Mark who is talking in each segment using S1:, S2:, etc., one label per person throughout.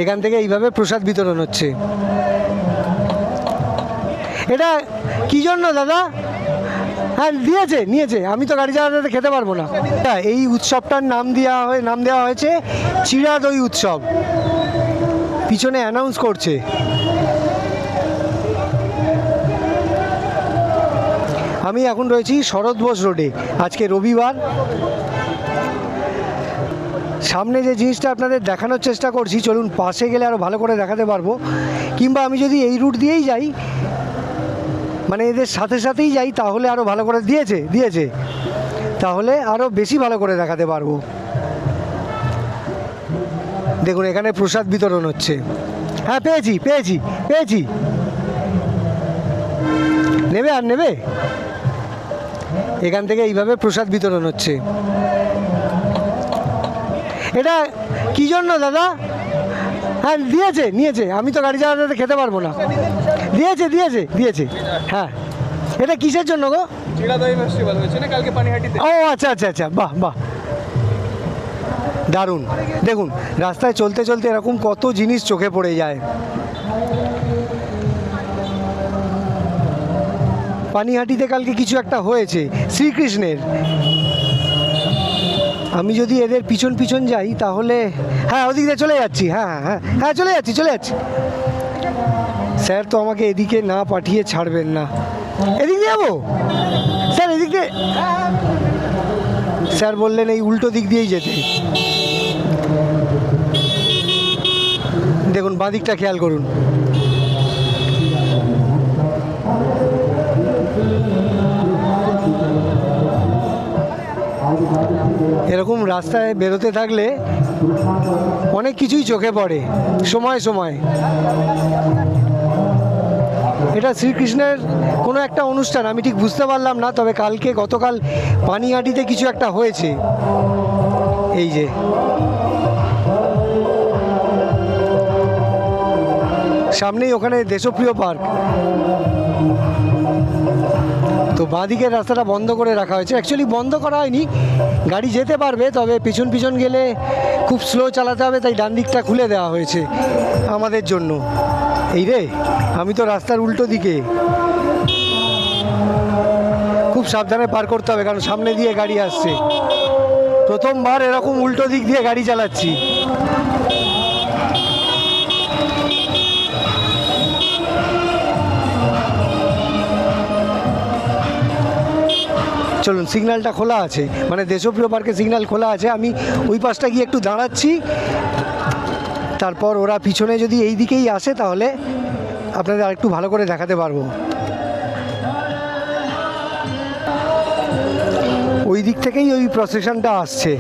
S1: এখান থেকে এইভাবে প্রসাদ বিতরণ হচ্ছে। এটা কি জন্য দাদা? হ্যাঁ নিয়েছে, আমি তো গাড়ি চালাতে খেতে পারবো না। এই উৎসবটার নাম দেওয়া হয়েছে চিড়া দই উৎসব। পিছনে অ্যানাউন্স করছে। আমি এখন রয়েছি শরৎ বোস রোডে। আজকে রবিবার। সামনে যে জিনিসটা আপনাদের দেখানোর চেষ্টা করছি, চলুন পাশে গেলে আরও ভালো করে দেখাতে পারবো। কিংবা আমি যদি এই রুট দিয়েই যাই, মানে এদের সাথে সাথেই যাই, তাহলে আরও ভালো করে দিয়েছে তাহলে আরও বেশি ভালো করে দেখাতে পারবো। দেখুন এখানে প্রসাদ বিতরণ হচ্ছে। হ্যাঁ পেয়েছি। নেবে এখান থেকে এইভাবে প্রসাদ বিতরণ হচ্ছে। এটা কি জন্য দাদা? হ্যাঁ নিয়েছে, আমি তো গাড়ি চালাতে খেতে পারবো না। দিয়েছে। হ্যাঁ, এটা কিসের জন্য গো?
S2: চিড়া দই ফেস্টিভ্যাল হয়েছে না কালকে পানিহাটিতে।
S1: ও আচ্ছা, বাহ। দারুণ। দেখুন রাস্তায় চলতে চলতে এরকম কত জিনিস চোখে পড়ে যায়। পানিহাটিতে কালকে কিছু একটা হয়েছে শ্রীকৃষ্ণের। আমি যদি এদের পিছন যাই তাহলে, হ্যাঁ ওদিক দিয়ে চলে যাচ্ছি। হ্যাঁ চলে যাচ্ছি। স্যার তো আমাকে এদিকে না পাঠিয়ে ছাড়বেন না। এদিক দিয়ে যাবো স্যার? এদিক দিয়ে স্যার বললেন এই উল্টো দিক দিয়েই যেতে। দেখুন বাঁ দিকটা খেয়াল করুন। এরকম রাস্তায় বেরোতে থাকলে অনেক কিছুই চোখে পড়ে সময়। এটা শ্রীকৃষ্ণের কোনো একটা অনুষ্ঠান, আমি ঠিক বুঝতে পারলাম না, তবে গতকাল পানিহাটিতে কিছু একটা হয়েছে। এই যে সামনেই ওখানে দেশপ্রিয় পার্ক। তো বাঁদিকের রাস্তাটা বন্ধ করে রাখা হয়েছে। অ্যাকচুয়ালি বন্ধ করা হয়নি, গাড়ি যেতে পারবে, তবে পিছন গেলে খুব স্লো চালাতে হবে, তাই ডান দিকটা খুলে দেওয়া হয়েছে আমাদের জন্য। আমি তো রাস্তার উল্টো দিকে, খুব সাবধানে পার করতে হবে, কারণ সামনে দিয়ে গাড়ি আসছে। প্রথমবার এরকম উল্টো দিক দিয়ে গাড়ি চালাচ্ছি। চলুন, সিগন্যালটা খোলা আছে, মানে দেশপ্রিয় পার্কে সিগন্যাল খোলা আছে। আমি ওই পাশটা গিয়ে একটু দাঁড়াচ্ছি, তারপর ওরা পিছনে যদি এই দিকেই আসে তাহলে আপনাদের আরেকটু ভালো করে দেখাতে পারবো। ওই দিক থেকেই ওই প্রসেশনটা আসছে,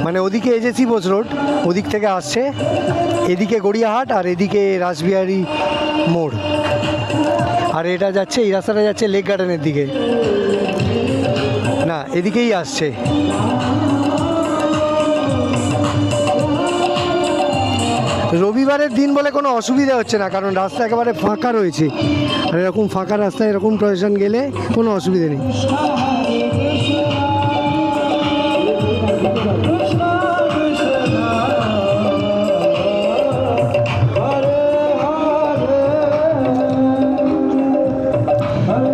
S1: মানে ওদিকে এজেসি বোস রোড, ওদিক থেকে আসছে, এদিকে গড়িয়াহাট আর এদিকে রাসবিহারী মোড়। আর এটা যাচ্ছে, এই রাস্তাটা যাচ্ছে লেক গার্ডেনের দিকে, না এদিকেই আসছে। রবিবারের দিন বলে কোনো অসুবিধা হচ্ছে না, কারণ রাস্তা একেবারে ফাঁকা রয়েছে। আর এরকম ফাঁকা রাস্তায় এরকম প্রসেশন গেলে কোনো অসুবিধা নেই।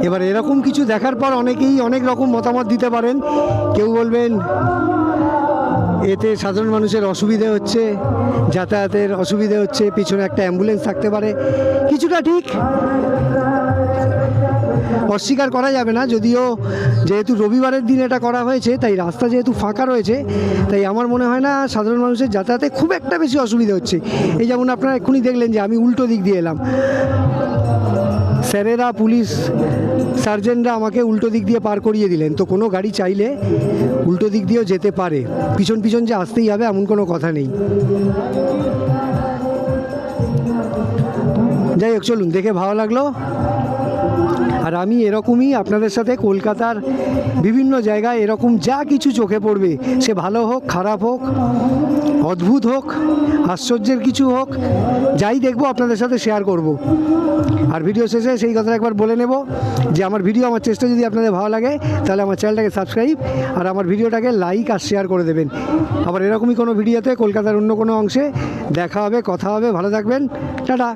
S1: এবার এরকম কিছু দেখার পর অনেকেই অনেক রকম মতামত দিতে পারেন। কেউ বলবেন এতে সাধারণ মানুষের অসুবিধে হচ্ছে, যাতায়াতের অসুবিধে হচ্ছে, পিছনে একটা অ্যাম্বুলেন্স থাকতে পারে। কিছুটা ঠিক, অস্বীকার করা যাবে না। যদিও যেহেতু রবিবারের দিন এটা করা হয়েছে, তাই রাস্তা যেহেতু ফাঁকা রয়েছে, তাই আমার মনে হয় না সাধারণ মানুষের যাতায়াতে খুব একটা বেশি অসুবিধা হচ্ছে। এই যেমন আপনারা এক্ষুনি দেখলেন যে আমি উল্টো দিক দিয়ে এলাম, স্যারেরা, পুলিশ সার্জেন্টরা আমাকে উল্টো দিক দিয়ে পার করিয়ে দিলেন। তো কোনো গাড়ি চাইলে উল্টো দিক দিয়েও যেতে পারে, পিছন যে আসতেই হবে এমন কোনো কথা নেই। যাই হোক, চলুন, দেখে ভালো লাগলো। আর আমি এরকমই আপনাদের সাথে কলকাতার বিভিন্ন জায়গায় এরকম যা কিছু চোখে পড়বে, সে ভালো হোক খারাপ হোক অদ্ভুত হোক আশ্চর্যের কিছু হোক, যাই দেখবো আপনাদের সাথে শেয়ার করব। আর ভিডিও শেষে সেই কথাটা একবার বলে নেব যে আমার ভিডিও আমার চেষ্টা যদি আপনাদের ভালো লাগে তাহলে আমার চ্যানেলটাকে সাবস্ক্রাইব আর আমার ভিডিওটাকে লাইক আর শেয়ার করে দেবেন। আবার এরকমই কোনো ভিডিওতে কলকাতার অন্য কোনো অংশে দেখা হবে, কথা হবে। ভালো থাকবেন, টাটা।